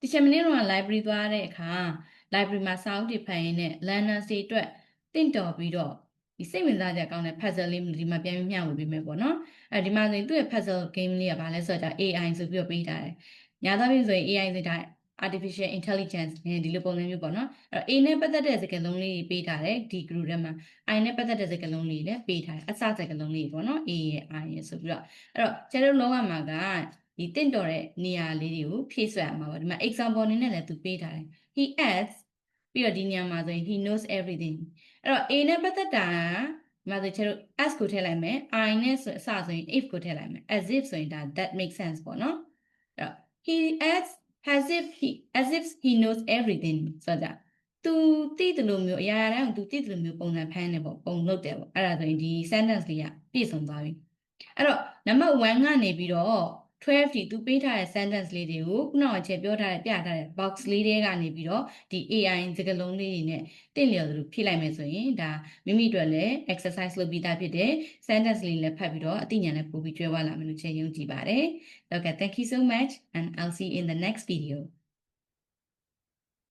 ဒီချက်မင်းတို့က library သွားတဲ့အခါ library မှာစာအုပ်တွေဖတ်ရင်းနဲ့ learners တွေအတွက်တင့်တော်ပြီးတော့ဒီစိတ်ဝင်စားကြကောင်းတဲ့ puzzle လေးဒီမှာပြန်ပြီးမျှဝေပေးမယ်ပေါ့နော်အဲဒီမှာဆိုရင်သူ့ရဲ့ puzzle game လေးကဘာလဲဆိုတော့ AI ဆိုပြီးတော့ပေးထားတယ်ညာသားပြီးဆိုရင် AI ဆိုတာ artificial intelligence ဒီလိုပုံစံမျိုးပေါ့နော်အဲ့တော့ A နဲ့ပတ်သက်တဲ့စကားလုံးလေးတွေပေးထားတယ်ဒီ group ထဲမှာ I နဲ့ပတ်သက်တဲ့စကားလုံးလေးတွေလည်းပေးထားတယ်အစစကားလုံးလေးပေါ့နော် A ရဲ့ I ရဲ့ဆိုပြီးတော့အဲ့တော့ကျတို့လောကမှာကဒီတင့်တော်တဲ့နေရာလေးတွေကိုဖြည့်ဆွက်ရမှာပါဒီမှာ example အနေနဲ့လည်းသူပေးထားတယ် he adds ပြီးတော့ဒီနေရာမှာဆိုရင် he knows everything အဲ့တော့ A နဲ့ပတ်သက်တာဒီမှာဆိုကျတို့ as ကိုထည့်လိုက်မယ် I နဲ့ဆိုအစဆိုရင် if ကိုထည့်လိုက်မယ် as if ဆိုရင်ဒါ that makes sense ပေါ့နော်အဲ့တော့ he adds as if he knows everything ဆိုတော့သူသိတယ်လို့မျိုးအရာရာတိုင်းကိုသူသိတယ်လို့မျိုးပုံစံဖမ်းနေပေါ့ပုံလုပ်တယ်ပေါ့အဲ့ဒါဆိုရင်ဒီ sentence လေးကပြည့်စုံသွားပြီအဲ့တော့နံပါတ်1ကနေပြီးတော့12ဒီသူပေးထားတဲ့ sentence လေးတွေကိုခုနကချက်ပြောထားတဲ့ပြထားတဲ့ box လေးတွေကနေပြီးတော့ဒီ AI စကားလုံးလေးတွေနဲ့တင့်လျော်သလိုဖြည့်လိုက်မယ်ဆိုရင်ဒါမိမိအတွက်လည်း exercise လုပ်ပြီးသားဖြစ်တယ် sentence လေးလည်းဖတ်ပြီးတော့အသိဉာဏ်လည်းပို့ပြီးကျွဲဝလာမယ်လို့ချက်ယုံကြည်ပါတယ် Okay, thank you so much and I'll see you in the next video